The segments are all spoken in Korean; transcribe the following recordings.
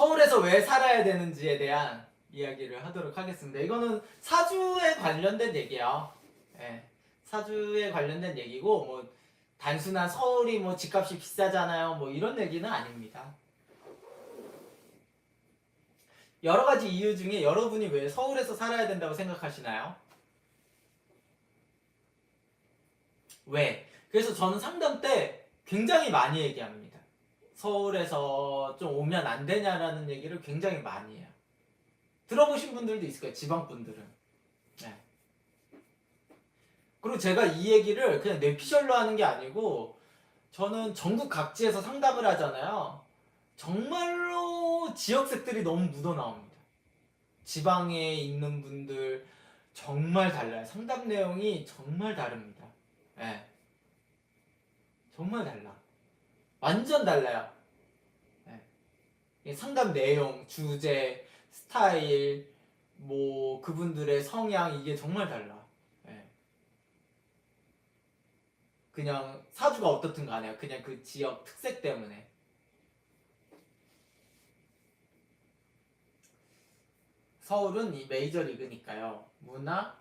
서울에서 왜 살아야 되는지에 대한 이야기를 하도록 하겠습니다. 이거는 사주에 관련된 얘기예요. 예, 사주에 관련된 얘기고 뭐 단순한 서울이 뭐 집값이 비싸잖아요. 뭐 이런 얘기는 아닙니다. 여러 가지 이유 중에 여러분이 왜 서울에서 살아야 된다고 생각하시나요? 왜? 그래서 저는 상담 때 굉장히 많이 얘기합니다. 서울에서 좀 오면 안 되냐라는 얘기를 굉장히 많이 해요. 들어보신 분들도 있을 거예요. 지방 분들은. 네. 그리고 제가 이 얘기를 그냥 뇌피셜로 하는 게 아니고 저는 전국 각지에서 상담을 하잖아요. 정말로 지역색들이 너무 묻어나옵니다. 지방에 있는 분들 정말 달라요. 상담 내용이 정말 다릅니다. 네. 정말 달라. 완전 달라요. 네. 상담 내용, 주제, 스타일, 뭐 그분들의 성향 이게 정말 달라. 네. 그냥 사주가 어떻든 간에 그냥 그 지역 특색 때문에. 서울은 이 메이저리그니까요. 문화,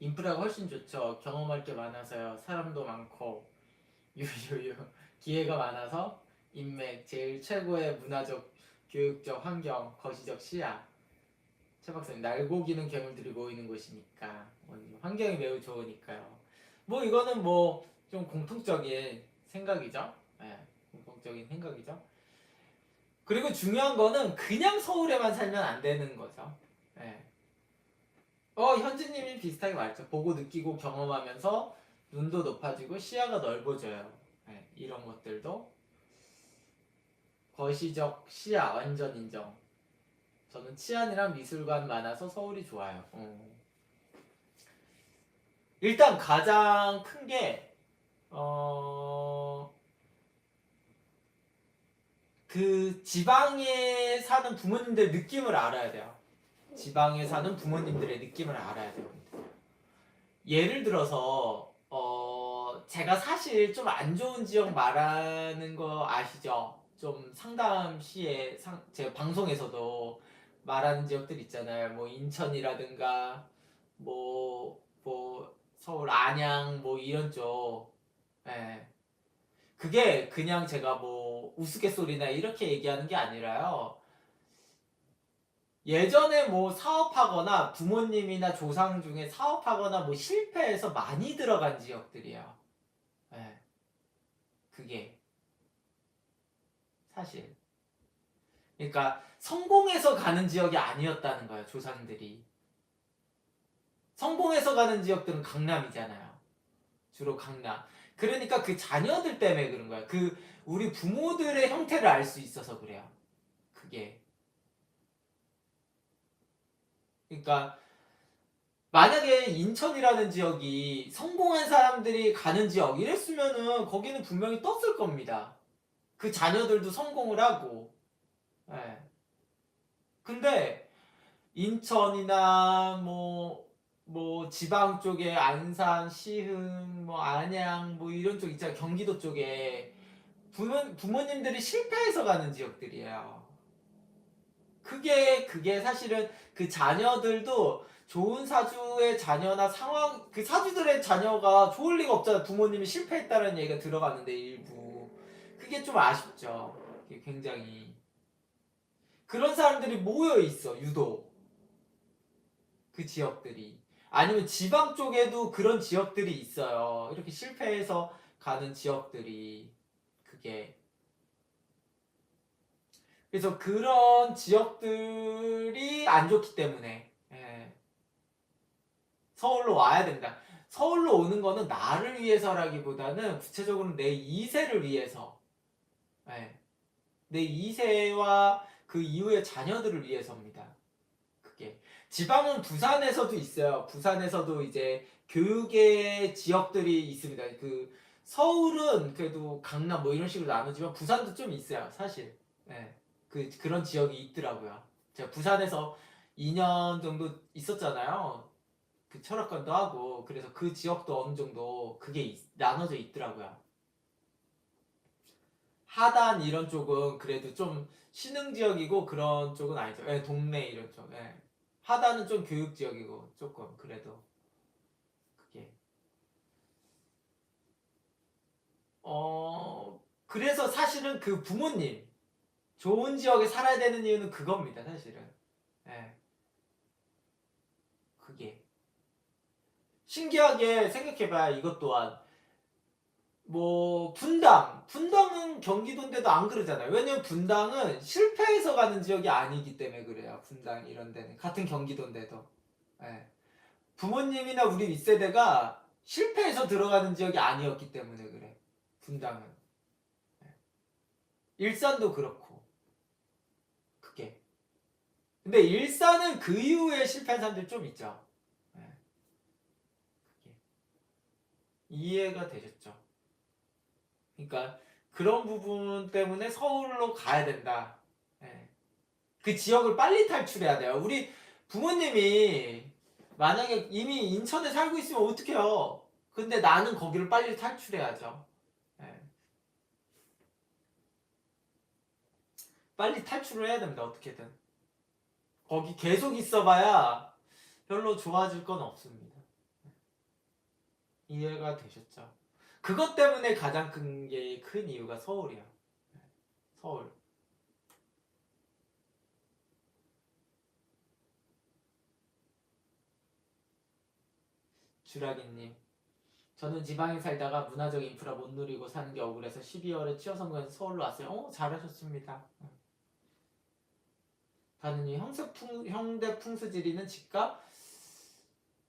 인프라가 훨씬 좋죠. 경험할 게 많아서요. 사람도 많고 유유유 기회가 많아서 인맥, 제일 최고의 문화적, 교육적 환경, 거시적 시야. 최 박사님, 날고기는 괴물들이 모이는 곳이니까 환경이 매우 좋으니까요. 뭐 이거는 뭐 좀 공통적인 생각이죠. 네, 공통적인 생각이죠. 그리고 중요한 거는 그냥 서울에만 살면 안 되는 거죠. 네. 현진님이 비슷하게 말했죠. 보고 느끼고 경험하면서 눈도 높아지고 시야가 넓어져요. 네, 이런 것들도 거시적 시야 완전 인정. 저는 치안이랑 미술관 많아서 서울이 좋아요. 일단 가장 큰 게 그 지방에 사는 부모님들 느낌을 알아야 돼요. 지방에 사는 부모님들의 느낌을 알아야 됩니다. 예를 들어서 제가 사실 좀 안 좋은 지역 말하는 거 아시죠? 좀 상담 시에 제 방송에서도 말하는 지역들 있잖아요. 뭐 인천이라든가 뭐 서울 안양 뭐 이런 쪽. 예. 그게 그냥 제가 뭐 우스갯소리나 이렇게 얘기하는 게 아니라요. 예전에 뭐 사업하거나 부모님이나 조상 중에 사업하거나 뭐 실패해서 많이 들어간 지역들이에요. 예, 그게 사실. 그러니까 성공해서 가는 지역이 아니었다는 거예요, 조상들이. 성공해서 가는 지역들은 강남이잖아요. 주로 강남. 그러니까 그 자녀들 때문에 그런 거야. 그 우리 부모들의 형태를 알 수 있어서 그래요. 그게. 그러니까 만약에 인천이라는 지역이 성공한 사람들이 가는 지역 이랬으면은 거기는 분명히 떴을 겁니다. 그 자녀들도 성공을 하고. 예. 근데 인천이나 뭐 지방 쪽에 안산, 시흥, 뭐 안양 뭐 이런 쪽 있잖아요. 경기도 쪽에 부모님들이 실패해서 가는 지역들이에요. 그게 사실은 그 자녀들도 좋은 사주의 자녀나 상황, 그 사주들의 자녀가 좋을 리가 없잖아. 부모님이 실패했다는 얘기가 들어가는데 일부. 그게 좀 아쉽죠. 그게 굉장히. 그런 사람들이 모여 있어, 유독. 그 지역들이. 아니면 지방 쪽에도 그런 지역들이 있어요. 이렇게 실패해서 가는 지역들이. 그게. 그래서 그런 지역들이 안 좋기 때문에. 예. 서울로 와야 된다. 서울로 오는 거는 나를 위해서라기보다는 구체적으로 내 2세를 위해서, 네. 내 2세와 그 이후의 자녀들을 위해서입니다. 그게 지방은 부산에서도 있어요. 부산에서도 이제 교육의 지역들이 있습니다. 그 서울은 그래도 강남 뭐 이런 식으로 나누지만 부산도 좀 있어요. 사실, 네. 그런 지역이 있더라고요. 제가 부산에서 2년 정도 있었잖아요. 그 철학관도 하고 그래서 그 지역도 어느 정도 그게 나눠져 있더라고요. 하단 이런 쪽은 그래도 좀 신흥 지역이고 그런 쪽은 아니죠. 예, 동네 이런 쪽. 예. 하단은 좀 교육 지역이고 조금 그래도 그게 그래서 사실은 그 부모님 좋은 지역에 살아야 되는 이유는 그겁니다. 사실은. 예. 그게 신기하게 생각해봐야 이것 또한 뭐 분당은 경기도인데도 안 그러잖아요. 왜냐면 분당은 실패해서 가는 지역이 아니기 때문에 그래요. 분당 이런 데는 같은 경기도인데도. 예. 부모님이나 우리 윗세대가 실패해서 들어가는 지역이 아니었기 때문에 그래. 분당은. 예. 일산도 그렇고. 그게. 근데 일산은 그 이후에 실패한 사람들이 좀 있죠. 예. 그게. 이해가 되셨죠? 그러니까 그런 부분 때문에 서울로 가야 된다. 예. 그 지역을 빨리 탈출해야 돼요. 우리 부모님이 만약에 이미 인천에 살고 있으면 어떡해요? 근데 나는 거기를 빨리 탈출해야죠. 예. 빨리 탈출을 해야 됩니다. 어떻게든. 거기 계속 있어봐야 별로 좋아질 건 없습니다. 이해가 되셨죠? 그것 때문에 가장 큰 이유가 서울이야. 서울. 주라기님. 저는 지방에 살다가 문화적 인프라 못 누리고 사는 게 억울해서 12월에 취업 선거에서 서울로 왔어요. 잘하셨습니다. 다는이 형대 풍수지리는 집값?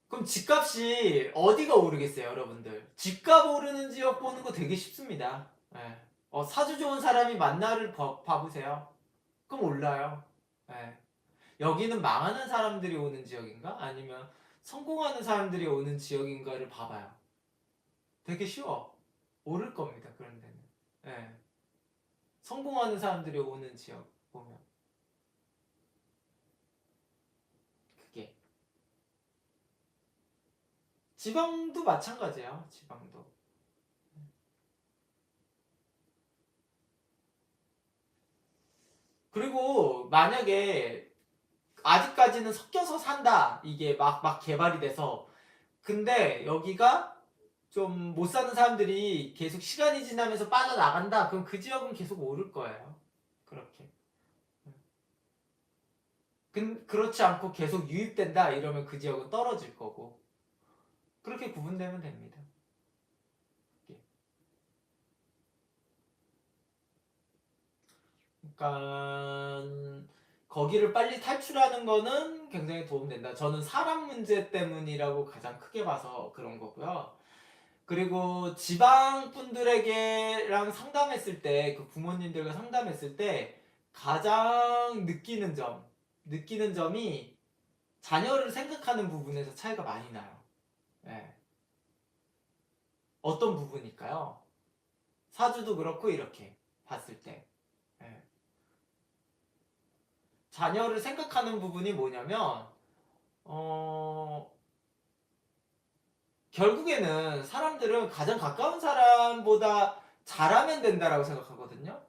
그럼 집값이 어디가 오르겠어요, 여러분들? 집값 오르는 지역 보는 거 되게 쉽습니다. 예. 사주 좋은 사람이 만나를 봐보세요. 그럼 올라요. 예. 여기는 망하는 사람들이 오는 지역인가? 아니면 성공하는 사람들이 오는 지역인가를 봐봐요. 되게 쉬워. 오를 겁니다, 그런 데는. 예. 성공하는 사람들이 오는 지역 보면. 그게. 지방도 마찬가지예요, 지방도. 그리고 만약에 아직까지는 섞여서 산다. 이게 막 개발이 돼서. 근데 여기가 좀 못 사는 사람들이 계속 시간이 지나면서 빠져나간다. 그럼 그 지역은 계속 오를 거예요. 그렇게. 그렇지 않고 계속 유입된다. 이러면 그 지역은 떨어질 거고. 그렇게 구분되면 됩니다. 그러니까 거기를 빨리 탈출하는 거는 굉장히 도움된다. 저는 사람 문제 때문이라고 가장 크게 봐서 그런 거고요. 그리고 지방 분들에게랑 상담했을 때, 그 부모님들과 상담했을 때 가장 느끼는 점이 자녀를 생각하는 부분에서 차이가 많이 나요. 네. 어떤 부분일까요? 사주도 그렇고 이렇게 봤을 때. 네. 자녀를 생각하는 부분이 뭐냐면 어, 결국에는 사람들은 가장 가까운 사람보다 잘하면 된다라고 생각하거든요.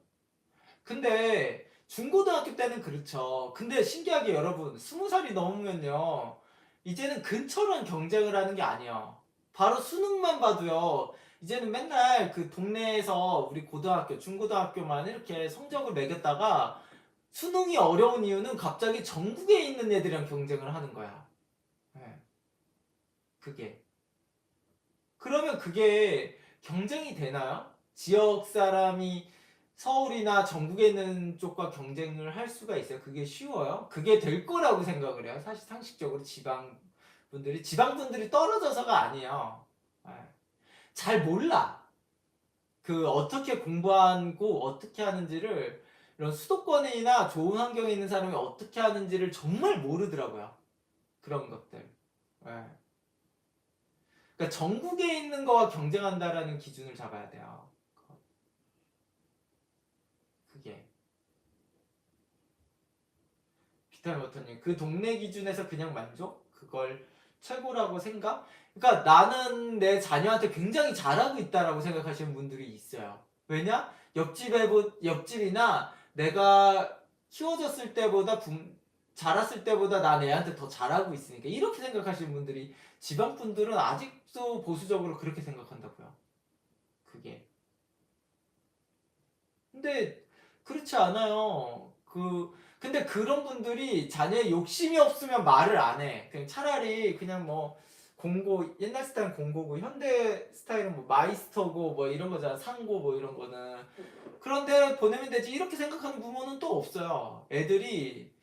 근데 중고등학교 때는 그렇죠. 근데 신기하게 여러분, 20살이 넘으면요. 이제는 근처랑 경쟁을 하는 게 아니에요. 바로 수능만 봐도요. 이제는 맨날 그 동네에서 우리 고등학교, 중고등학교만 이렇게 성적을 매겼다가 수능이 어려운 이유는 갑자기 전국에 있는 애들이랑 경쟁을 하는 거야. 네, 그게. 그러면 그게 경쟁이 되나요? 지역 사람이 서울이나 전국에 있는 쪽과 경쟁을 할 수가 있어요. 그게 쉬워요? 그게 될 거라고 생각을 해요. 사실 상식적으로 지방 분들이 떨어져서가 아니에요. 예. 잘 몰라. 그 어떻게 공부하고 어떻게 하는지를 이런 수도권이나 좋은 환경에 있는 사람이 어떻게 하는지를 정말 모르더라고요. 그런 것들. 예. 그러니까 전국에 있는 거와 경쟁한다라는 기준을 잡아야 돼요. 그게 비타민 워터님, 그 동네 기준에서 그냥 만족? 그걸 최고라고 생각? 그러니까 나는 내 자녀한테 굉장히 잘하고 있다라고 생각하시는 분들이 있어요. 왜냐? 옆집이나 내가 키워졌을 때보다 자랐을 때보다 난 애한테 더 잘하고 있으니까 이렇게 생각하시는 분들이 지방 분들은 아직도 보수적으로 그렇게 생각한다고요. 그게. 근데 그렇지 않아요. 근데 그런 분들이 자녀의 욕심이 없으면 말을 안 해. 그냥 차라리 그냥 뭐 옛날 스타일은 공고고 현대 스타일은 뭐 마이스터고 뭐 이런 거잖아. 상고 뭐 이런 거는. 그런데 보내면 되지. 이렇게 생각하는 부모는 또 없어요. 애들이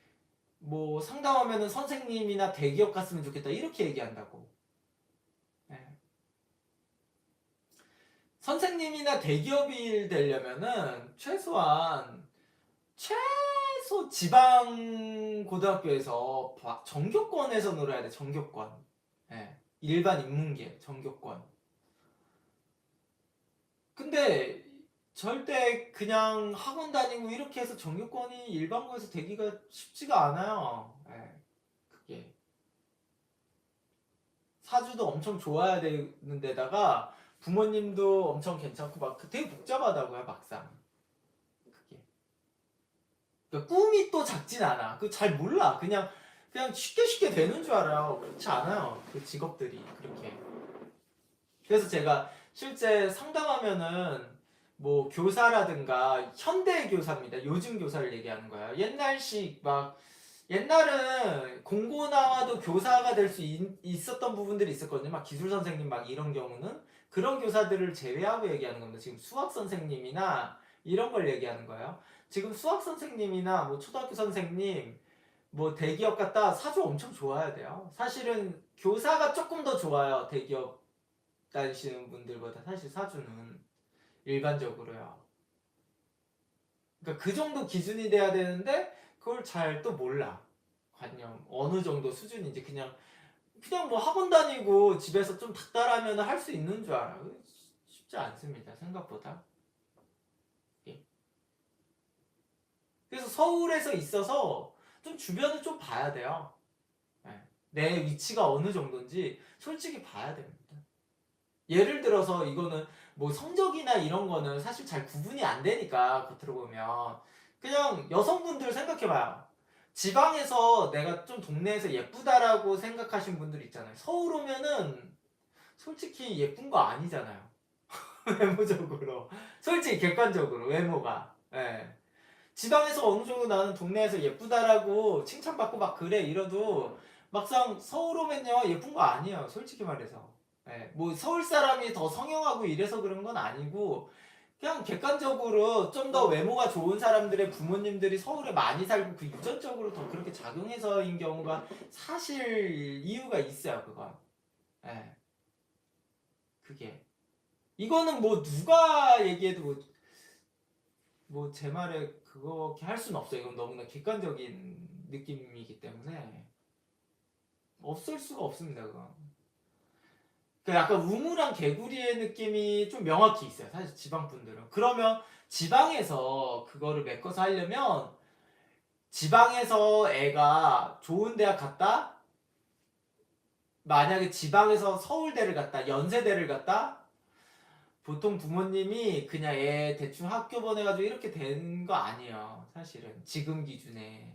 뭐 상담하면은 선생님이나 대기업 갔으면 좋겠다. 이렇게 얘기한다고. 네. 선생님이나 대기업이 되려면은 최소 지방 고등학교에서 전교권에서 놀아야 돼. 전교권. 예. 일반 인문계 전교권. 근데 절대 그냥 학원 다니고 이렇게 해서 전교권이 일반고에서 되기가 쉽지가 않아요. 예. 그게 사주도 엄청 좋아야 되는 데다가 부모님도 엄청 괜찮고 막 되게 복잡하다고요, 막상. 그게. 그러니까 꿈이 또 작진 않아. 그 잘 몰라. 그냥 쉽게 되는 줄 알아요. 그렇지 않아요. 그 직업들이 그렇게. 그래서 제가 실제 상담하면은 뭐 교사라든가 현대 교사입니다. 요즘 교사를 얘기하는 거예요. 옛날식 막 옛날은 공고 나와도 교사가 될 수 있었던 부분들이 있었거든요. 막 기술 선생님 막 이런 경우는 그런 교사들을 제외하고 얘기하는 겁니다. 지금 수학 선생님이나 이런 걸 얘기하는 거예요. 지금 수학 선생님이나 뭐 초등학교 선생님 뭐 대기업 갔다 사주 엄청 좋아야 돼요. 사실은 교사가 조금 더 좋아요. 대기업 다니시는 분들보다 사실 사주는 일반적으로요. 그러니까 그 정도 기준이 돼야 되는데 그걸 잘 또 몰라. 관념 어느 정도 수준인지 그냥 뭐 학원 다니고 집에서 좀 닥달하면 할 수 있는 줄 알아. 쉽지 않습니다. 생각보다. 예. 그래서 서울에서 있어서 좀 주변을 좀 봐야 돼요. 예. 내 위치가 어느 정도인지 솔직히 봐야 됩니다. 예를 들어서 이거는 뭐 성적이나 이런 거는 사실 잘 구분이 안 되니까 겉으로 보면 그냥 여성분들 생각해봐요. 지방에서 내가 좀 동네에서 예쁘다라고 생각하신 분들 있잖아요. 서울 오면은 솔직히 예쁜 거 아니잖아요. 외모적으로. 솔직히 객관적으로 외모가. 예. 지방에서 어느 정도 나는 동네에서 예쁘다라고 칭찬받고 막 그래 이러도 막상 서울 오면요 예쁜 거 아니에요. 솔직히 말해서. 예, 뭐 서울 사람이 더 성형하고 이래서 그런 건 아니고 그냥 객관적으로 좀 더 외모가 좋은 사람들의 부모님들이 서울에 많이 살고 그 유전적으로 더 그렇게 작용해서인 경우가 사실 이유가 있어요. 그건. 예, 그게. 이거는 뭐 누가 얘기해도 뭐 제 말에 그렇게 할 수는 없어요. 이건 너무나 객관적인 느낌이기 때문에 없을 수가 없습니다. 그건. 그 약간 우물안 개구리의 느낌이 좀 명확히 있어요. 사실 지방 분들은. 그러면 지방에서 그거를 메꿔서 하려면 지방에서 애가 좋은 대학 갔다 만약에 지방에서 서울대를 갔다 연세대를 갔다 보통 부모님이 그냥 애 대충 학교 보내가지고 이렇게 된 거 아니에요. 사실은 지금 기준에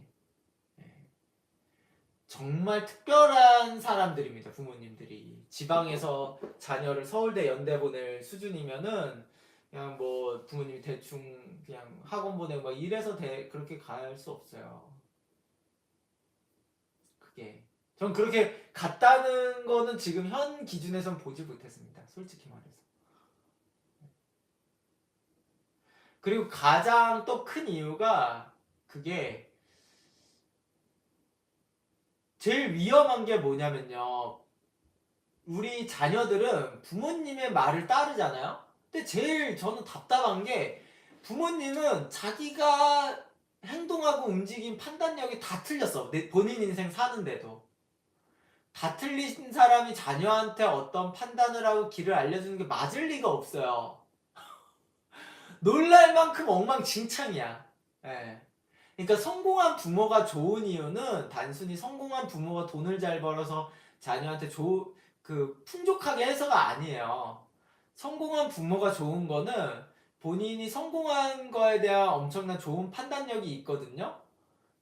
정말 특별한 사람들입니다. 부모님들이 지방에서 자녀를 서울대 연대 보낼 수준이면은 그냥 뭐 부모님이 대충 그냥 학원 보내고 막 이래서 그렇게 갈 수 없어요. 그게 전 그렇게 갔다는 거는 지금 현 기준에선 보지 못했습니다. 솔직히 말해서. 그리고 가장 또 큰 이유가 그게 제일 위험한 게 뭐냐면요. 우리 자녀들은 부모님의 말을 따르잖아요. 근데 제일 저는 답답한 게 부모님은 자기가 행동하고 움직인 판단력이 다 틀렸어. 본인 인생 사는데도. 다 틀린 사람이 자녀한테 어떤 판단을 하고 길을 알려주는 게 맞을 리가 없어요. 놀랄 만큼 엉망진창이야. 예. 그러니까 성공한 부모가 좋은 이유는 단순히 성공한 부모가 돈을 잘 벌어서 자녀한테 풍족하게 해서가 아니에요. 성공한 부모가 좋은 거는 본인이 성공한 거에 대한 엄청난 좋은 판단력이 있거든요.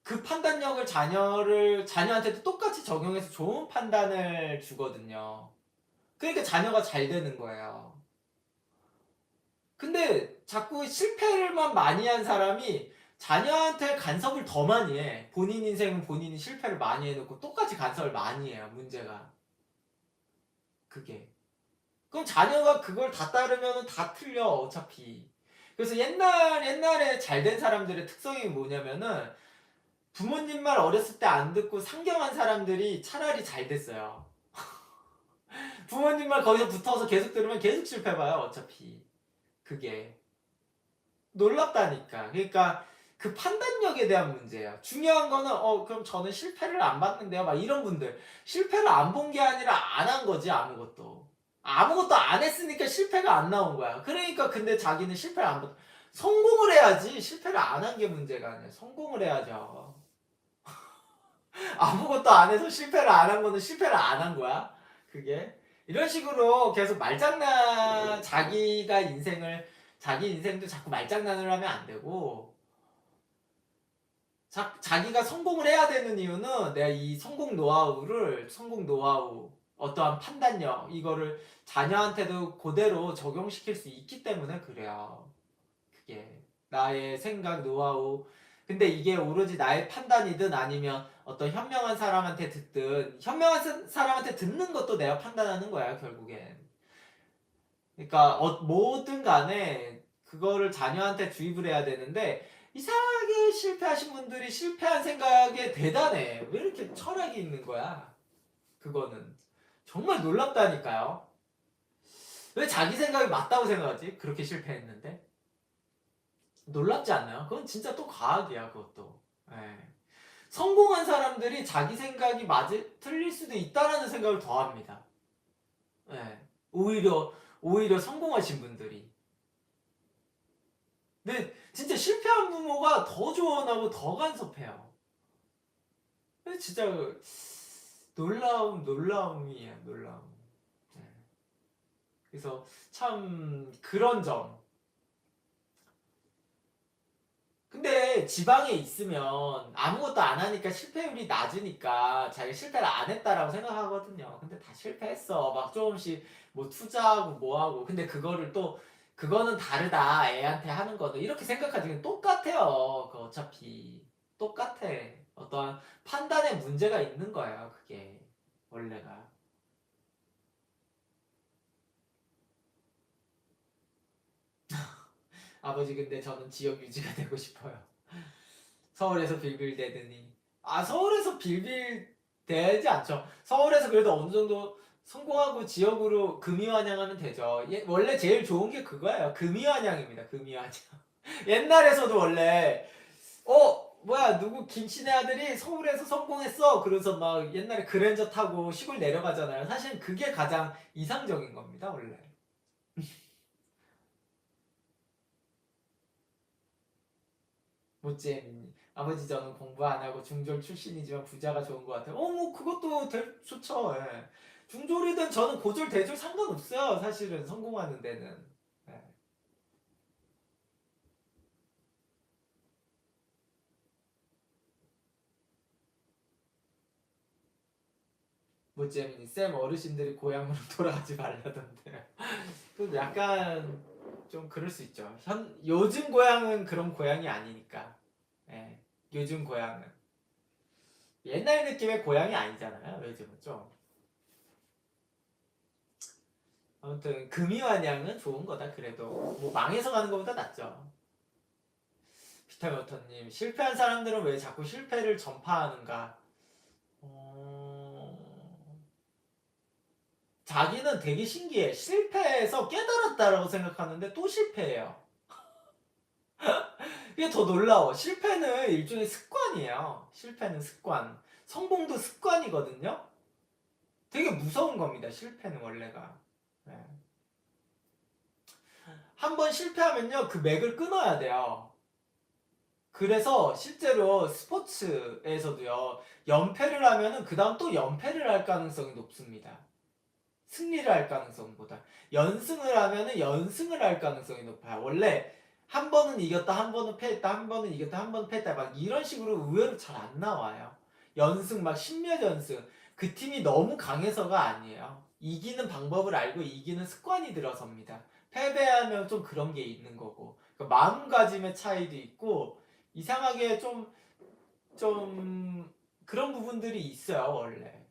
그 판단력을 자녀한테도 똑같이 적용해서 좋은 판단을 주거든요. 그러니까 자녀가 잘 되는 거예요. 근데 자꾸 실패를만 많이 한 사람이 자녀한테 간섭을 더 많이 해. 본인 인생은 본인이 실패를 많이 해놓고 똑같이 간섭을 많이 해요. 문제가. 그게. 그럼 자녀가 그걸 다 따르면 다 틀려, 어차피. 그래서 옛날에 잘 된 사람들의 특성이 뭐냐면은 부모님 말 어렸을 때 안 듣고 상경한 사람들이 차라리 잘 됐어요. 부모님 말 거기서 붙어서 계속 들으면 계속 실패봐요, 어차피. 그게. 놀랍다니까. 그러니까 그 판단력에 대한 문제야. 중요한 거는 그럼 저는 실패를 안 봤는데요. 막 이런 분들 실패를 안 본 게 아니라 안 한 거지 아무것도. 아무것도 안 했으니까 실패가 안 나온 거야. 그러니까 근데 자기는 실패를 안 봤. 성공을 해야지 실패를 안 한 게 문제가 아니야. 성공을 해야죠. 아무것도 안 해서 실패를 안 한 거는 실패를 안 한 거야. 그게 이런 식으로 계속 말장난 자기 인생도 자꾸 말장난을 하면 안 되고 자기가 성공을 해야 되는 이유는 내가 이 성공 노하우 어떠한 판단력 이거를 자녀한테도 그대로 적용시킬 수 있기 때문에 그래요. 그게 나의 생각 노하우 근데 이게 오로지 나의 판단이든 아니면 어떤 현명한 사람한테 듣든 현명한 사람한테 듣는 것도 내가 판단하는 거야 결국엔. 그러니까 뭐든 간에 그거를 자녀한테 주입을 해야 되는데 이상하게 실패하신 분들이 실패한 생각에 대단해. 왜 이렇게 철학이 있는 거야? 그거는 정말 놀랍다니까요. 왜 자기 생각이 맞다고 생각하지? 그렇게 실패했는데 놀랍지 않나요? 그건 진짜 또 과학이야 그것도. 예. 성공한 사람들이 자기 생각이 틀릴 수도 있다라는 생각을 더 합니다. 예. 오히려 성공하신 분들이. 근데 진짜 실패한 부모가 더 조언하고 더 간섭해요. 근데 진짜 놀라움이에요, 놀라움. 네. 그래서 참 그런 점. 근데 지방에 있으면 아무것도 안 하니까 실패율이 낮으니까 자기가 실패를 안 했다라고 생각하거든요. 근데 다 실패했어. 막 조금씩 뭐 투자하고 뭐 하고. 근데 그거는 다르다. 애한테 하는 거는. 이렇게 생각하지. 그냥 똑같아요. 그 어차피. 똑같아. 어떠한 판단에 문제가 있는 거예요. 그게. 원래가. 아버지 근데 저는 지역 유지가 되고 싶어요. 서울에서 빌빌대더니 서울에서 빌빌대지 않죠. 서울에서 그래도 어느 정도 성공하고 지역으로 금이환영하면 되죠. 원래 제일 좋은 게 그거예요. 금이환영입니다. 금이환영. 옛날에서도 원래 뭐야 누구 김씨네 아들이 서울에서 성공했어. 그래서 막 옛날에 그랜저 타고 시골 내려가잖아요. 사실 그게 가장 이상적인 겁니다. 원래. 못지않니 아버지 저는 공부 안 하고 중졸 출신이지만 부자가 좋은 것 같아요. 뭐 그것도 좋죠. 예. 중졸이든 저는 고졸 대졸 상관없어요. 사실은 성공하는 데는. 예. 못지않니 쌤 어르신들이 고향으로 돌아가지 말라던데요. 또 약간 좀 그럴 수 있죠. 요즘 고향은 그런 고향이 아니니까. 예. 요즘 고향은 옛날 느낌의 고향이 아니잖아요. 요즘은 좀. 아무튼 금이환양은 좋은 거다 그래도 뭐 망해서 가는 것보다 낫죠. 비타미오터님 실패한 사람들은 왜 자꾸 실패를 전파하는가? 어... 자기는 되게 신기해. 실패해서 깨달았다라고 생각하는데 또 실패해요. 이게 더 놀라워. 실패는 일종의 습관이에요. 실패는 습관. 성공도 습관이거든요. 되게 무서운 겁니다. 실패는 원래가. 네. 한번 실패하면요 그 맥을 끊어야 돼요. 그래서 실제로 스포츠에서도요 연패를 하면은 그 다음 또 연패를 할 가능성이 높습니다. 승리를 할 가능성보다. 연승을 하면은 연승을 할 가능성이 높아요. 원래 한 번은 이겼다, 한 번은 패했다, 한 번은 이겼다, 한 번은 패했다. 막 이런 식으로 의외로 잘 안 나와요. 연승 막 십몇 연승. 그 팀이 너무 강해서가 아니에요. 이기는 방법을 알고 이기는 습관이 들어섭니다. 패배하면 좀 그런 게 있는 거고. 그러니까 마음가짐의 차이도 있고, 이상하게 좀, 그런 부분들이 있어요, 원래.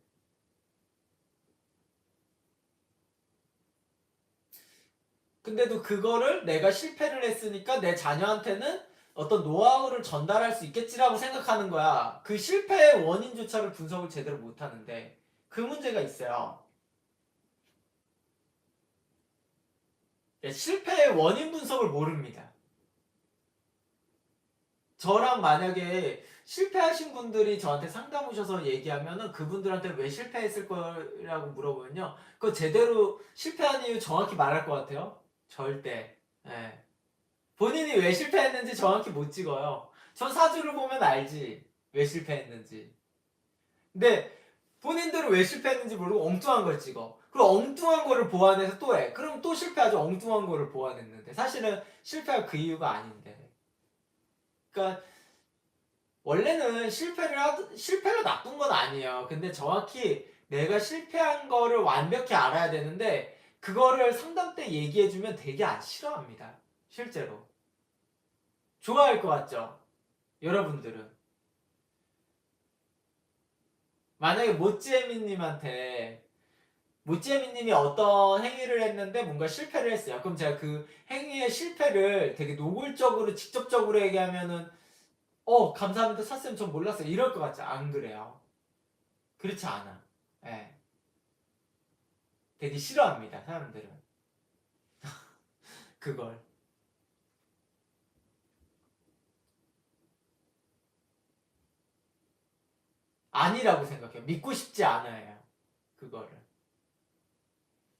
근데도 그거를 내가 실패를 했으니까 내 자녀한테는 어떤 노하우를 전달할 수 있겠지라고 생각하는 거야. 그 실패의 원인조차를 분석을 제대로 못 하는데 그 문제가 있어요. 실패의 원인 분석을 모릅니다. 저랑 만약에 실패하신 분들이 저한테 상담 오셔서 얘기하면은 그분들한테 왜 실패했을 거라고 물어보면요. 그거 제대로 실패한 이유 정확히 말할 것 같아요? 절대. 예. 본인이 왜 실패했는지 정확히 못 찍어요. 전 사주를 보면 알지. 왜 실패했는지. 근데 본인들은 왜 실패했는지 모르고 엉뚱한 걸 찍어. 그리고 엉뚱한 거를 보완해서 또 해. 그럼 또 실패하죠. 엉뚱한 거를 보완했는데. 사실은 실패할 그 이유가 아닌데. 그러니까 원래는 실패가 나쁜 건 아니에요. 근데 정확히 내가 실패한 거를 완벽히 알아야 되는데 그거를 상담 때 얘기해주면 되게 안 싫어합니다. 실제로. 좋아할 것 같죠? 여러분들은. 만약에 모찌에미님이 어떤 행위를 했는데 뭔가 실패를 했어요. 그럼 제가 그 행위의 실패를 되게 노골적으로 직접적으로 얘기하면은 감사합니다. 사쌤 전 몰랐어요. 이럴 것 같지? 안 그래요. 그렇지 않아. 예. 되게 싫어합니다. 사람들은. 그걸. 아니라고 생각해요. 믿고 싶지 않아요. 그거를.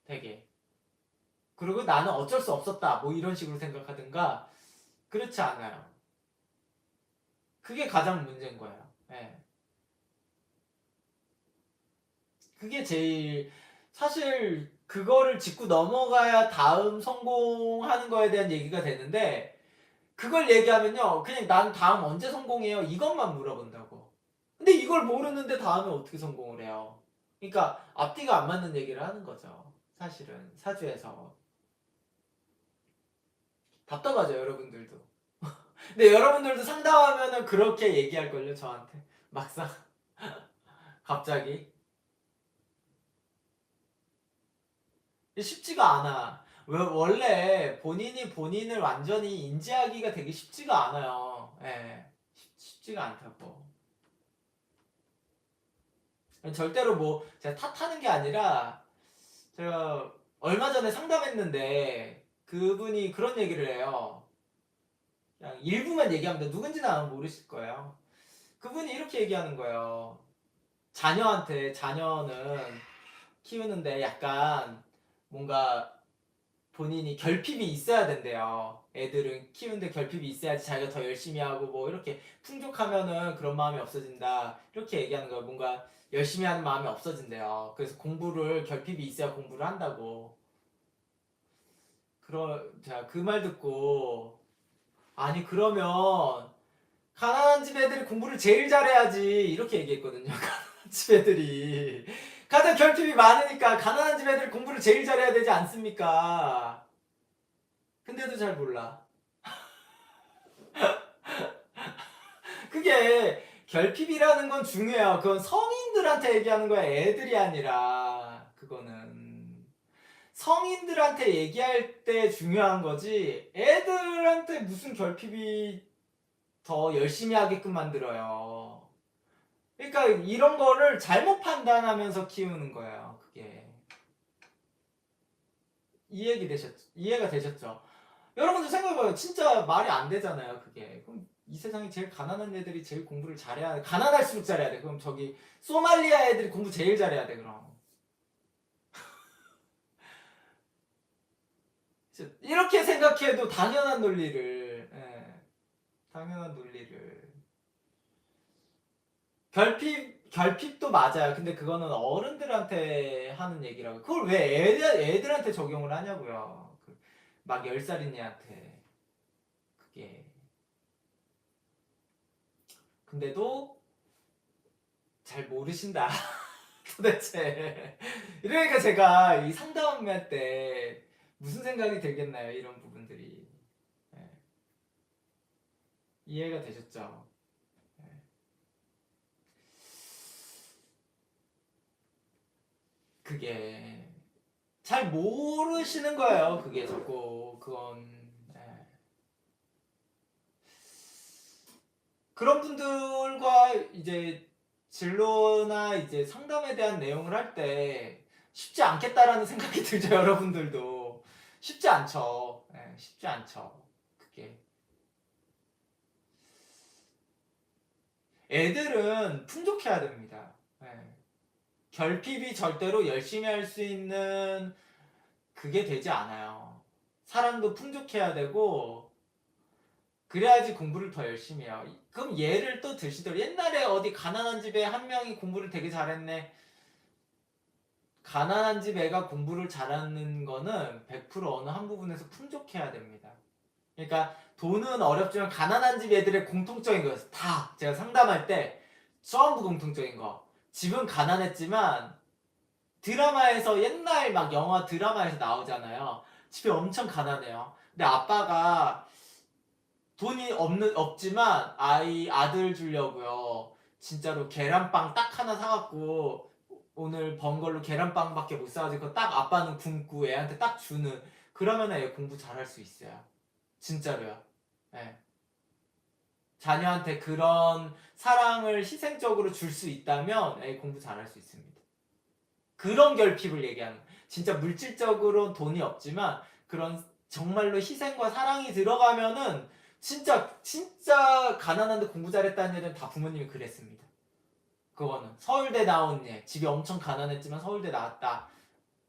되게. 그리고 나는 어쩔 수 없었다. 뭐 이런 식으로 생각하든가. 그렇지 않아요. 그게 가장 문제인 거예요. 예. 그게 제일 사실 그거를 짚고 넘어가야 다음 성공하는 거에 대한 얘기가 되는데 그걸 얘기하면요 그냥 난 다음 언제 성공해요 이것만 물어본다고. 근데 이걸 모르는데 다음에 어떻게 성공을 해요. 그러니까 앞뒤가 안 맞는 얘기를 하는 거죠. 사실은 사주에서 답답하죠 여러분들도. 근데 여러분들도 상담하면은 그렇게 얘기할걸요 저한테 막상 갑자기 쉽지가 않아. 원래 본인이 본인을 완전히 인지하기가 되게 쉽지가 않아요. 예. 쉽지가 않다고. 절대로 뭐 제가 탓하는 게 아니라 제가 얼마 전에 상담했는데 그분이 그런 얘기를 해요. 그냥 일부만 얘기합니다. 누군지는 아마 모르실 거예요. 그분이 이렇게 얘기하는 거예요. 자녀는 키우는데 약간 뭔가 본인이 결핍이 있어야 된대요. 애들은 키우는데 결핍이 있어야지 자기가 더 열심히 하고 뭐 이렇게 풍족하면은 그런 마음이 없어진다. 이렇게 얘기하는 거예요. 뭔가 열심히 하는 마음이 없어진대요. 그래서 공부를 결핍이 있어야 공부를 한다고. 자, 그 말 듣고 아니 그러면 가난한 집 애들이 공부를 제일 잘해야지 이렇게 얘기했거든요. 가난한 집 애들이 가장 결핍이 많으니까 가난한 집 애들이 공부를 제일 잘해야 되지 않습니까? 근데도 잘 몰라. 그게 결핍이라는 건 중요해요. 그건 성인들한테 얘기하는 거야. 애들이 아니라. 그거는. 성인들한테 얘기할 때 중요한 거지. 애들한테 무슨 결핍이 더 열심히 하게끔 만들어요. 그러니까 이런 거를 잘못 판단하면서 키우는 거예요. 그게. 이해가 되셨죠? 여러분들 생각해봐요. 진짜 말이 안 되잖아요. 그게. 그럼 이 세상에 제일 가난한 애들이 제일 공부를 잘해야 돼. 가난할수록 잘해야 돼. 그럼 저기 소말리아 애들이 공부 제일 잘해야 돼. 그럼. 이렇게 생각해도 당연한 논리를. 당연한 논리를. 결핍도 맞아요. 근데 그거는 어른들한테 하는 얘기라고. 그걸 왜 애들한테 적용을 하냐고요. 막 10살인 애한테. 그게. 근데도 잘 모르신다. 도대체. 이러니까 제가 이 상담할 때 무슨 생각이 들겠나요? 이런 부분들이. 네. 이해가 되셨죠? 네. 그게 잘 모르시는 거예요. 그게 자꾸 그건. 네. 그런 분들과 이제 진로나 이제 상담에 대한 내용을 할 때 쉽지 않겠다라는 생각이 들죠. 여러분들도 쉽지 않죠. 네, 쉽지 않죠. 그게 애들은 풍족해야 됩니다. 네. 결핍이 절대로 열심히 할 수 있는 그게 되지 않아요. 사랑도 풍족해야 되고 그래야지 공부를 더 열심히 해요. 그럼 예를 또 드시더라도 옛날에 어디 가난한 집에 한 명이 공부를 되게 잘했네. 가난한 집 애가 공부를 잘하는 거는 100% 어느 한 부분에서 풍족해야 됩니다. 그러니까 돈은 어렵지만 가난한 집 애들의 공통적인 거였어요. 다 제가 상담할 때 전부 공통적인 거. 집은 가난했지만 드라마에서 옛날 막 영화 드라마에서 나오잖아요. 집이 엄청 가난해요. 근데 아빠가 돈이 없지만 아들 주려고요. 진짜로 계란빵 딱 하나 사갖고 오늘 번 걸로 계란빵밖에 못 사가지고 딱 아빠는 굶고 애한테 딱 주는 그러면 애 공부 잘할 수 있어요. 진짜로요. 네. 자녀한테 그런 사랑을 희생적으로 줄 수 있다면 애 공부 잘할 수 있습니다. 그런 결핍을 얘기하는 거예요. 진짜 물질적으로 돈이 없지만 그런 정말로 희생과 사랑이 들어가면은 진짜 가난한데 공부 잘했다는 애들은 다 부모님이 그랬습니다. 그거는 서울대 나온 얘 집이 엄청 가난했지만 서울대 나왔다.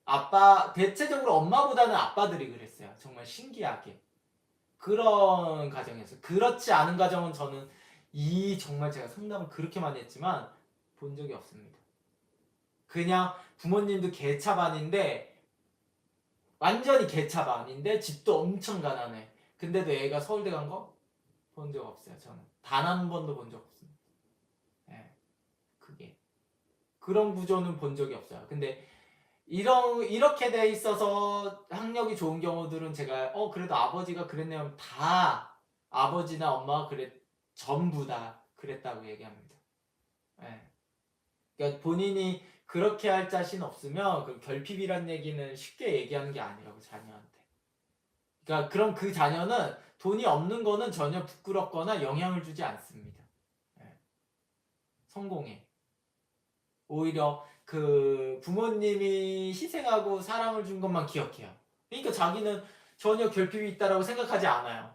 아빠 대체적으로 엄마보다는 아빠들이 그랬어요. 정말 신기하게 그런 가정이었어요. 그렇지 않은 가정은 저는 정말 제가 상담을 그렇게 많이 했지만 본 적이 없습니다. 그냥 부모님도 개차반인데 완전히 개차반인데 집도 엄청 가난해. 근데도 애가 서울대 간 거 본 적 없어요. 저는 단 한 번도 본 적 없습니다. 예, 그게 그런 구조는 본 적이 없어요. 근데 이렇게 돼 있어서 학력이 좋은 경우들은 제가 그래도 아버지가 그랬네요. 다 아버지나 엄마가 전부 다 그랬다고 얘기합니다. 예. 그러니까 본인이 그렇게 할 자신 없으면 그 결핍이란 얘기는 쉽게 얘기하는 게 아니라고 자녀한테. 그러니까 그럼 그 자녀는 돈이 없는 거는 전혀 부끄럽거나 영향을 주지 않습니다. 예. 성공해. 오히려 그 부모님이 희생하고 사랑을 준 것만 기억해요. 그러니까 자기는 전혀 결핍이 있다라고 생각하지 않아요.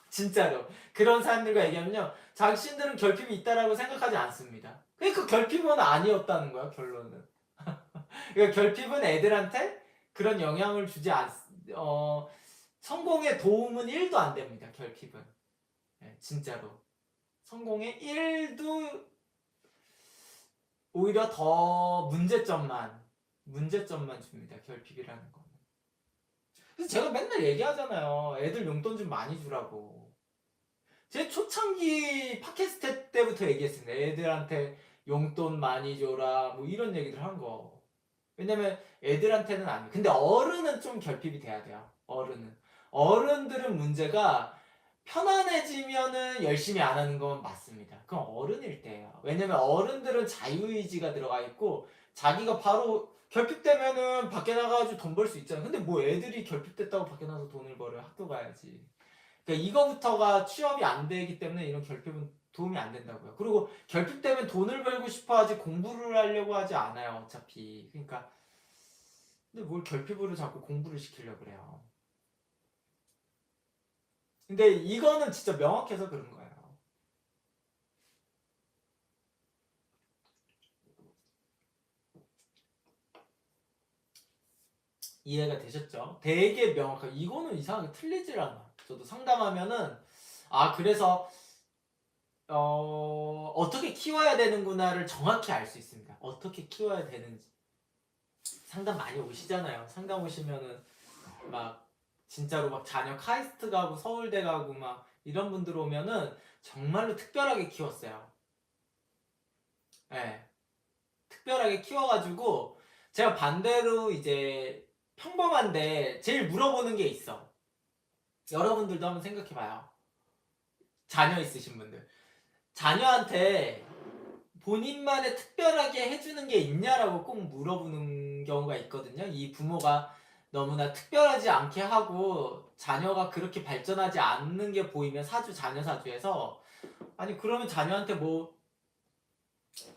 진짜로. 그런 사람들과 얘기하면요. 자신들은 결핍이 있다라고 생각하지 않습니다. 그러니까 결핍은 아니었다는 거야, 결론은. 그러니까 결핍은 애들한테 그런 영향을 주지 어, 성공에 도움은 1도 안 됩니다, 결핍은. 네, 진짜로. 성공에 1도 오히려 더 문제점만 줍니다. 결핍이라는 거. 그래서 제가 맨날 얘기하잖아요. 애들 용돈 좀 많이 주라고. 제 초창기 팟캐스트 때부터 얘기했습니다. 애들한테 용돈 많이 줘라. 뭐 이런 얘기들 한 거. 왜냐면 애들한테는 아니에요. 근데 어른은 좀 결핍이 돼야 돼요. 어른은. 어른들은 문제가 편안해지면은 열심히 안 하는 건 맞습니다. 그건 어른일 때예요. 왜냐면 어른들은 자유의지가 들어가 있고 자기가 바로 결핍되면은 밖에 나가가지고 돈 벌 수 있잖아요. 근데 뭐 애들이 결핍됐다고 밖에 나가서 돈을 벌어요. 학교 가야지. 그러니까 이거부터가 취업이 안 되기 때문에 이런 결핍은 도움이 안 된다고요. 그리고 결핍되면 돈을 벌고 싶어 하지 공부를 하려고 하지 않아요. 어차피. 그러니까 근데 뭘 결핍으로 자꾸 공부를 시키려고 그래요. 근데 이거는 진짜 명확해서 그런 거예요. 이해가 되셨죠? 되게 명확하게 이거는 이상하게 틀리질 않아. 저도 상담하면은 그래서 어떻게 키워야 되는구나를 정확히 알 수 있습니다. 어떻게 키워야 되는지. 상담 많이 오시잖아요. 상담 오시면은 막 진짜로 막 자녀 카이스트 가고 서울대 가고 막 이런 분들 오면은 정말로 특별하게 키웠어요. 예. 특별하게 키워가지고 제가 반대로 이제 평범한데 제일 물어보는 게 있어. 여러분들도 한번 생각해봐요. 자녀 있으신 분들. 자녀한테 본인만의 특별하게 해주는 게 있냐라고 꼭 물어보는 경우가 있거든요. 이 부모가 너무나 특별하지 않게 하고 자녀가 그렇게 발전하지 않는 게 보이면 자녀 사주에서 아니 그러면 자녀한테 뭐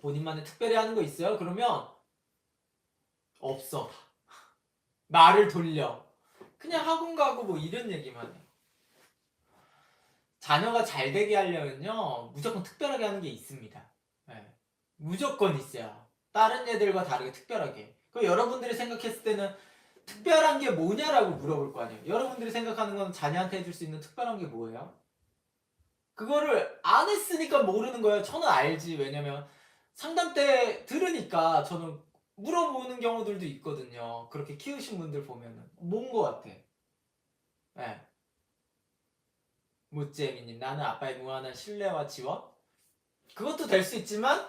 본인만의 특별히 하는 거 있어요? 그러면 없어. 말을 돌려. 그냥 학원 가고 뭐 이런 얘기만 해. 자녀가 잘 되게 하려면요 무조건 특별하게 하는 게 있습니다. 네. 무조건 있어요. 다른 애들과 다르게 특별하게. 그 여러분들이 생각했을 때는 특별한 게 뭐냐라고 물어볼 거 아니에요. 여러분들이 생각하는 건 자녀한테 해줄 수 있는 특별한 게 뭐예요? 그거를 안 했으니까 모르는 거예요. 저는 알지. 왜냐면 상담 때 들으니까 저는 물어보는 경우들도 있거든요. 그렇게 키우신 분들 보면은 뭔 거 같아. 네. 무재미님 나는 아빠의 무한한 신뢰와 지원? 그것도 될 수 있지만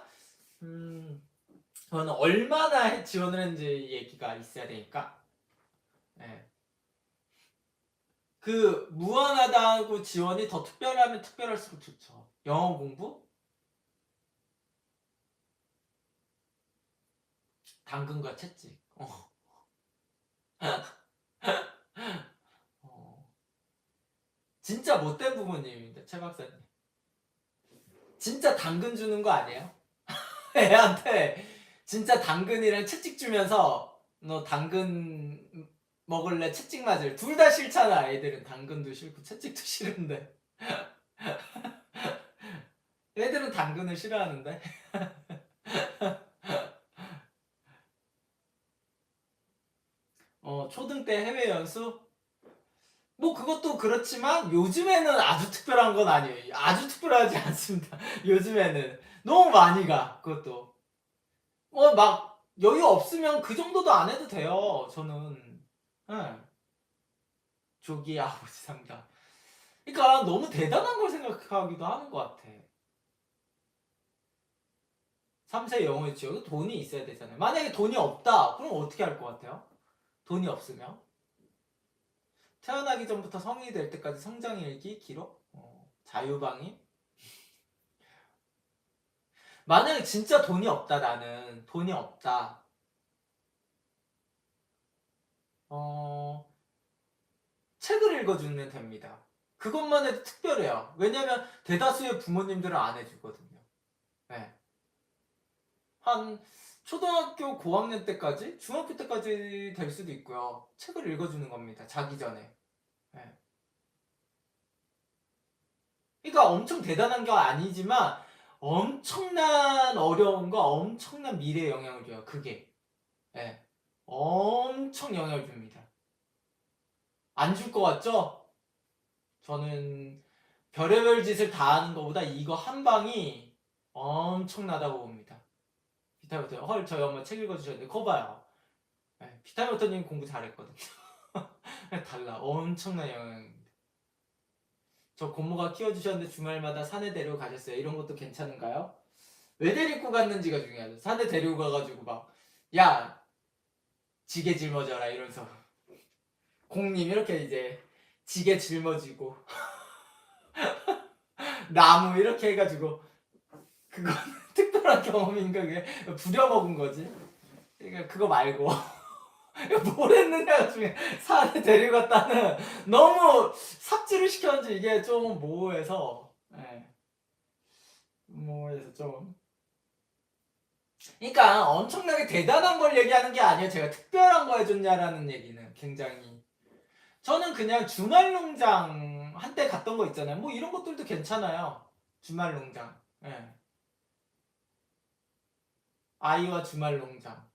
저는 얼마나 지원을 했는지 얘기가 있어야 되니까 네. 그 무한하다고 지원이 더 특별하면 특별할수록 좋죠. 영어 공부? 당근과 채찍 어. 진짜 못된 부모님입니다. 최 박사님 진짜 당근 주는 거 아니에요? 애한테 진짜 당근이랑 채찍 주면서 너 당근 먹을래 채찍 맞을 둘 다 싫잖아. 애들은 당근도 싫고 채찍도 싫은데 애들은 당근을 싫어하는데 초등 때 해외 연수? 뭐 그것도 그렇지만 요즘에는 아주 특별한 건 아니에요. 아주 특별하지 않습니다. 요즘에는 너무 많이 가. 그것도 막 여유 없으면 그 정도도 안 해도 돼요. 저는 조기 아버지 상담. 그러니까 너무 대단한 걸 생각하기도 하는 것 같아. 3세 영어 유치원 돈이 있어야 되잖아요. 만약에 돈이 없다. 그럼 어떻게 할 것 같아요? 돈이 없으면 태어나기 전부터 성인이 될 때까지 성장일기 기록? 자유방임? 만약에 진짜 돈이 없다 나는 돈이 없다. 책을 읽어주면 됩니다. 그것만 해도 특별해요. 왜냐면 대다수의 부모님들은 안 해주거든요. 네. 한 초등학교 고학년 때까지, 중학교 때까지 될 수도 있고요. 책을 읽어주는 겁니다. 자기 전에. 네. 그러니까 엄청 대단한 게 아니지만 엄청난 어려움과 엄청난 미래에 영향을 줘요. 그게. 네. 엄청 영향을 줍니다. 안 줄 것 같죠? 저는 별의별 짓을 다 하는 것보다 이거 한 방이 엄청나다고 봅니다. 비타민부터 헐 저희 엄마 책 읽어주셨는데 거 봐요. 네, 비타민부터님 공부 잘했거든요. 달라 엄청난 영향입니다. 저 고모가 키워주셨는데 주말마다 산에 데리고 가셨어요. 이런 것도 괜찮은가요? 왜 데리고 갔는지가 중요하죠. 산에 데리고 가가지고 막 야 지게 짊어져라 이러면서 공님 이렇게 이제 지게 짊어지고 나무 이렇게 해가지고 그거 특별한 경험인가 그게 부려먹은 거지. 그러니까 그거 말고 뭘 했느냐가 중에 산에 데려갔다는 너무 삽질을 시켰는지 이게 좀 모호해서 모호해서 좀 그러니까 엄청나게 대단한 걸 얘기하는 게 아니에요. 제가 특별한 거 해줬냐라는 얘기는 굉장히 저는 그냥 주말 농장 한때 갔던 거 있잖아요. 뭐 이런 것들도 괜찮아요. 주말 농장 아이와 주말 농장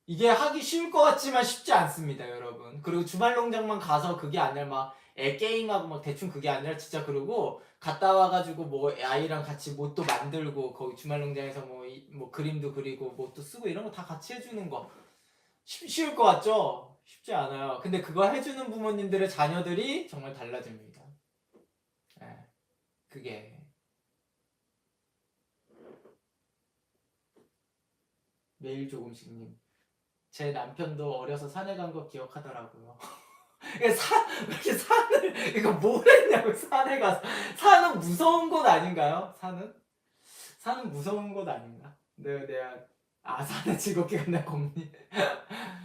이게 하기 쉬울 것 같지만 쉽지 않습니다, 여러분. 그리고 주말 농장만 가서 그게 아니라 막 애 게임하고 막 대충 그게 아니라 진짜 그러고 갔다 와가지고 뭐 아이랑 같이 뭣도 만들고 거기 주말농장에서 뭐 그림도 그리고 뭣도 쓰고 이런 거 다 같이 해주는 거 쉬울 것 같죠? 쉽지 않아요. 근데 그거 해주는 부모님들의 자녀들이 정말 달라집니다. 예, 그게 매일 조금씩님. 제 남편도 어려서 산에 간 거 기억하더라고요. 이렇게 산을 이거 뭘 했냐고 산에 가서 산은 무서운 곳 아닌가요? 산은 무서운 곳 아닌가? 내가 산에 즐겁게 간다 겁니.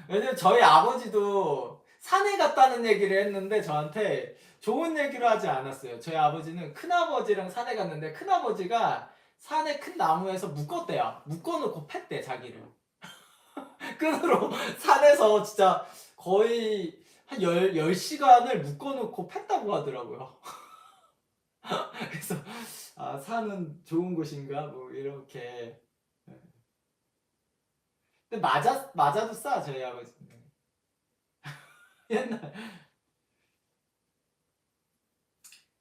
왜냐면 저희 아버지도 산에 갔다는 얘기를 했는데 저한테 좋은 얘기를 하지 않았어요. 저희 아버지는 큰아버지랑 산에 갔는데 큰아버지가 산에 큰 나무에서 묶었대요. 묶어놓고 팼대 자기를. 끈으로 산에서 진짜 거의 한 10시간을 묶어놓고 팼다고 하더라고요. 그래서 산은 좋은 곳인가 뭐 이렇게. 근데 맞아도 싸 저희 아버지는. 옛날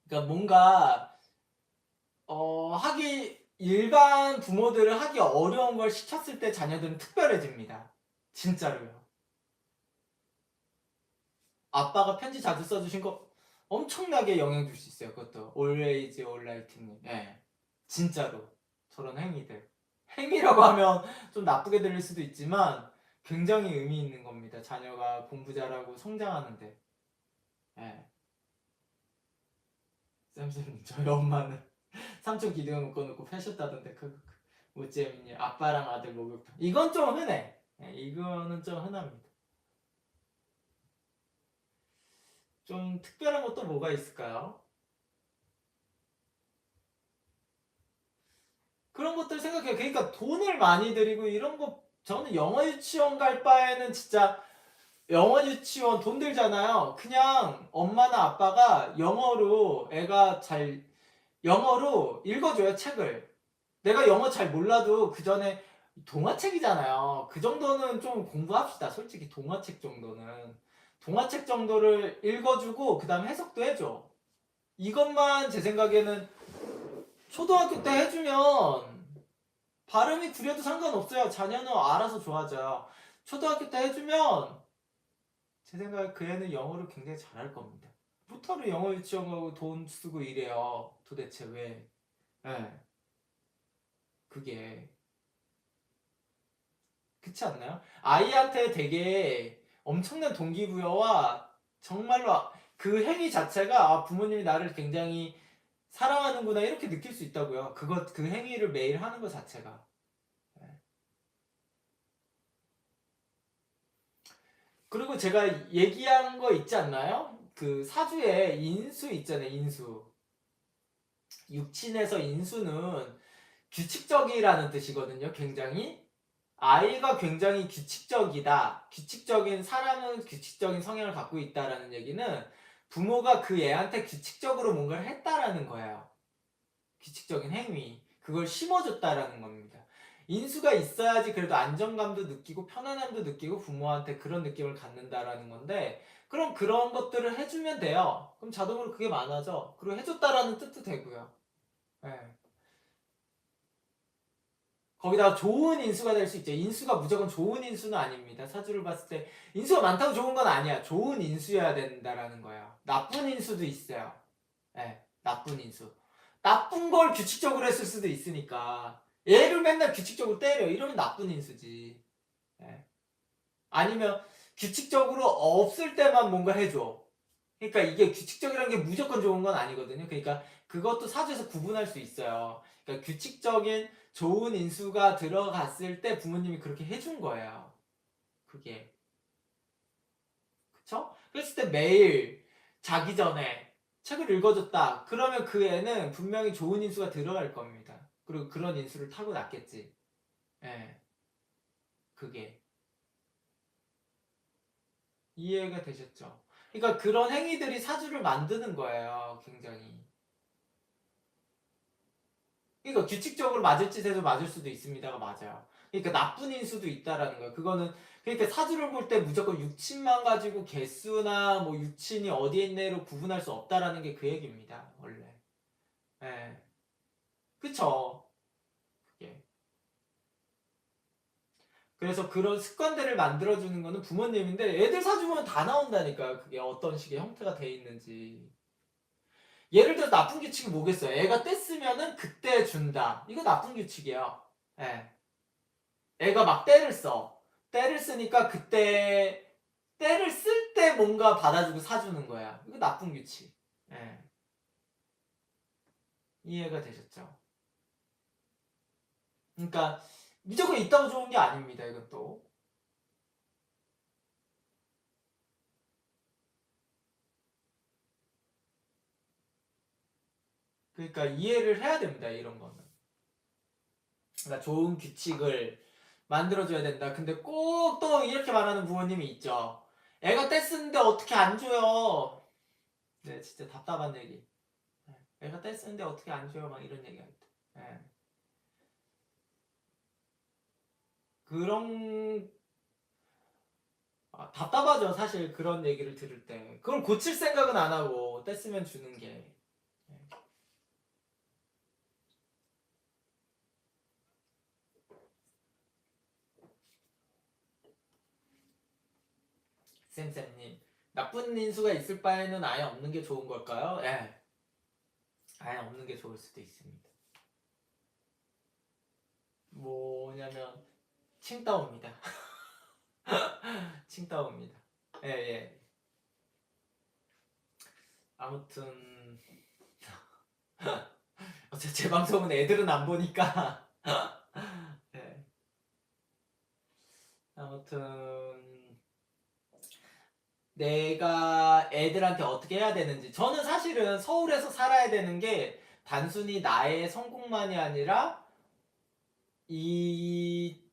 그러니까 뭔가 하기 일반 부모들은 하기 어려운 걸 시켰을 때 자녀들은 특별해집니다. 진짜로요. 아빠가 편지 자주 써주신 거 엄청나게 영향 줄 수 있어요. 그것도 always alright님. 예. 진짜로 저런 행위들. 행위라고 하면 좀 나쁘게 들릴 수도 있지만 굉장히 의미 있는 겁니다. 자녀가 공부 잘하고 성장하는데. 예. 쌤쌤 저희 엄마는 삼촌 기둥을 묶어놓고 패셨다던데 뭐잼이니 아빠랑 아들 목욕탕 이건 좀 흔해. 예, 이거는 좀 흔합니다. 좀 특별한 것도 뭐가 있을까요? 그런 것들 생각해요. 그러니까 돈을 많이 들이고 이런 거 저는 영어 유치원 갈 바에는 진짜 영어 유치원 돈 들잖아요. 그냥 엄마나 아빠가 영어로 읽어줘요, 책을. 내가 영어 잘 몰라도 그 전에 동화책이잖아요. 그 정도는 좀 공부합시다. 솔직히 동화책 정도는. 동화책 정도를 읽어주고 그 다음에 해석도 해줘. 이것만 제 생각에는 초등학교 때 해주면 발음이 구려도 상관없어요. 자녀는 알아서 좋아져요. 초등학교 때 해주면 제 생각에 그 애는 영어를 굉장히 잘할 겁니다. 뭐하러 영어 유치원 가고 돈 쓰고 이래요. 도대체 왜? 예, 그게 그렇지 않나요? 아이한테 되게 엄청난 동기부여와 정말로 그 행위 자체가 부모님이 나를 굉장히 사랑하는구나 이렇게 느낄 수 있다고요. 그 행위를 매일 하는 것 자체가. 예. 그리고 제가 얘기한 거 있지 않나요? 그 사주에 인수 있잖아요. 인수. 육친에서 인수는 규칙적이라는 뜻이거든요. 굉장히. 아이가 굉장히 규칙적이다. 사람은 규칙적인 성향을 갖고 있다라는 얘기는 부모가 그 애한테 규칙적으로 뭔가를 했다라는 거예요. 규칙적인 행위. 그걸 심어줬다라는 겁니다. 인수가 있어야지 그래도 안정감도 느끼고 편안함도 느끼고 부모한테 그런 느낌을 갖는다라는 건데 그럼 그런 것들을 해주면 돼요. 그럼 자동으로 그게 많아져. 그리고 해줬다라는 뜻도 되고요. 네. 거기다가 좋은 인수가 될 수 있죠. 인수가 무조건 좋은 인수는 아닙니다. 사주를 봤을 때 인수가 많다고 좋은 건 아니야. 좋은 인수여야 된다라는 거예요. 나쁜 인수도 있어요. 네, 나쁜 인수. 나쁜 걸 규칙적으로 했을 수도 있으니까 얘를 맨날 규칙적으로 때려. 이러면 나쁜 인수지. 네. 아니면 규칙적으로 없을 때만 뭔가 해줘. 그러니까 이게 규칙적이라는 게 무조건 좋은 건 아니거든요. 그러니까 그것도 사주에서 구분할 수 있어요. 그러니까 규칙적인 좋은 인수가 들어갔을 때 부모님이 그렇게 해준 거예요. 그게. 그쵸? 그랬을 때 매일 자기 전에 책을 읽어줬다. 그러면 그 애는 분명히 좋은 인수가 들어갈 겁니다. 그리고 그런 인수를 타고났겠지. 예, 그게. 이해가 되셨죠? 그러니까 그런 행위들이 사주를 만드는 거예요. 굉장히. 그러니까 규칙적으로 맞을 짓에도 맞을 수도 있습니다가 맞아요. 그러니까 나쁜 인수도 있다라는 거예요. 그거는 그러니까 사주를 볼 때 무조건 육친만 가지고 개수나 뭐 육친이 어디에 있네로 구분할 수 없다라는 게 그 얘기입니다. 원래. 예. 그쵸. 그게. 그래서 그런 습관들을 만들어주는 거는 부모님인데 애들 사주 보면 다 나온다니까요. 그게 어떤 식의 형태가 돼 있는지. 예를 들어 나쁜 규칙이 뭐겠어요? 애가 뗐으면은 그때 준다. 이거 나쁜 규칙이에요. 예. 애가 막 때를 써. 때를 쓰니까 그때 때를 쓸 때 뭔가 받아주고 사주는 거야. 이거 나쁜 규칙. 예. 이해가 되셨죠? 그러니까 무조건 있다고 좋은 게 아닙니다. 이것도. 그러니까 이해를 해야 됩니다. 이런 거는. 그러니까 좋은 규칙을 만들어줘야 된다. 근데 꼭 또 이렇게 말하는 부모님이 있죠. 애가 떼쓰는데 어떻게 안 줘요? 네, 진짜 답답한 얘기. 네, 애가 떼쓰는데 어떻게 안 줘요? 막 이런 얘기합니다. 네. 그런 답답하죠. 사실 그런 얘기를 들을 때. 그걸 고칠 생각은 안 하고 떼쓰면 주는 게. 네. 쌤쌤님, 나쁜 인수가 있을 바에는 아예 없는 게 좋은 걸까요? 예, 아예 없는 게 좋을 수도 있습니다. 뭐냐면 칭따오입니다. 칭따오입니다. 예, 예. 아무튼 어차피 제 방송은 애들은 안 보니까 네. 아무튼 내가 애들한테 어떻게 해야 되는지 저는 사실은 서울에서 살아야 되는 게 단순히 나의 성공만이 아니라 이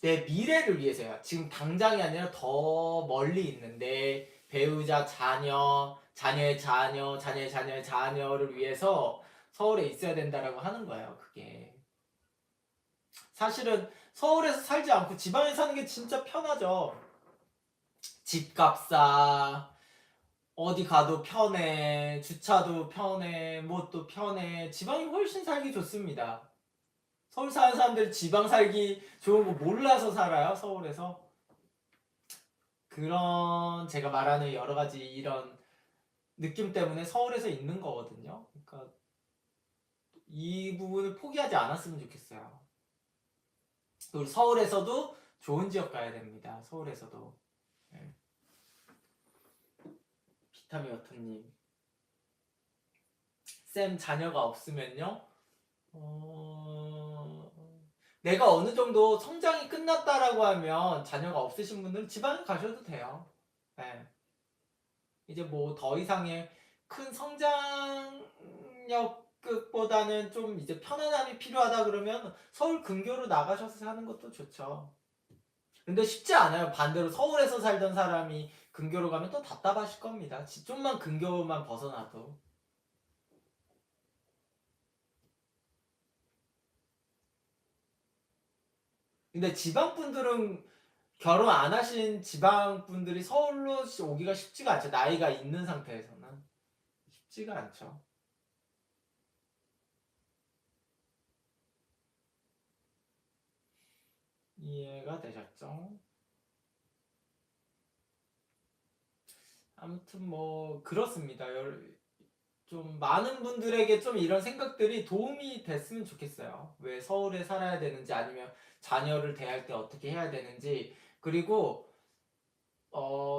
내 미래를 위해서야. 지금 당장이 아니라 더 멀리 있는 내 배우자, 자녀, 자녀의 자녀, 자녀의 자녀의 자녀를 위해서 서울에 있어야 된다라고 하는 거예요. 그게 사실은 서울에서 살지 않고 지방에 사는 게 진짜 편하죠. 집값 싸, 어디 가도 편해, 주차도 편해, 뭣도 편해. 지방이 훨씬 살기 좋습니다. 서울 사는 사람들 지방 살기 좋은 거 몰라서 살아요, 서울에서. 그런 제가 말하는 여러 가지 이런 느낌 때문에 서울에서 있는 거거든요. 그러니까 이 부분을 포기하지 않았으면 좋겠어요. 그리고 서울에서도 좋은 지역 가야 됩니다. 서울에서도. 네. 비타민 워터님. 쌤 자녀가 없으면요? 어... 내가 어느 정도 성장이 끝났다라고 하면 자녀가 없으신 분들은 지방에 가셔도 돼요. 네. 이제 뭐 더 이상의 큰 성장력보다는 좀 이제 편안함이 필요하다 그러면 서울 근교로 나가셔서 사는 것도 좋죠. 근데 쉽지 않아요. 반대로 서울에서 살던 사람이 근교로 가면 또 답답하실 겁니다. 좀만 근교만 벗어나도. 근데 지방 분들은 결혼 안 하신 지방 분들이 서울로 오기가 쉽지가 않죠. 나이가 있는 상태에서는 쉽지가 않죠. 이해가 되셨죠? 아무튼 뭐 그렇습니다. 좀 많은 분들에게 좀 이런 생각들이 도움이 됐으면 좋겠어요. 왜 서울에 살아야 되는지 아니면 자녀를 대할 때 어떻게 해야 되는지 그리고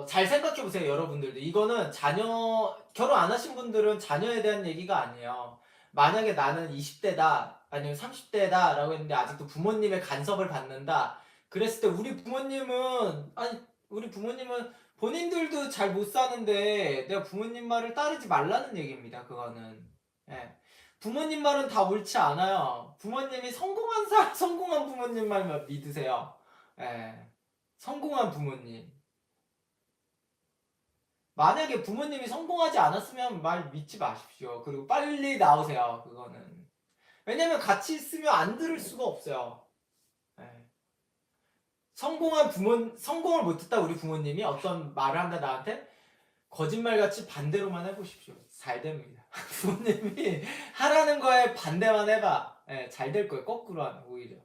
잘 생각해 보세요, 여러분들도. 이거는 자녀 결혼 안 하신 분들은 자녀에 대한 얘기가 아니에요. 만약에 나는 20대다 아니면 30대다라고 했는데 아직도 부모님의 간섭을 받는다. 그랬을 때 우리 부모님은 본인들도 잘 못 사는데 내가 부모님 말을 따르지 말라는 얘기입니다. 그거는. 예. 부모님 말은 다 옳지 않아요. 부모님이 성공한 부모님 말만 믿으세요. 예. 성공한 부모님. 만약에 부모님이 성공하지 않았으면 말 믿지 마십시오. 그리고 빨리 나오세요. 그거는. 왜냐면 같이 있으면 안 들을 수가 없어요. 예. 성공을 못했다 우리 부모님이 어떤 말을 한다 나한테 거짓말같이 반대로만 해보십시오. 잘 됩니다. 부모님이 하라는 거에 반대만 해봐. 예, 잘 될 거예요. 거꾸로 하면 오히려.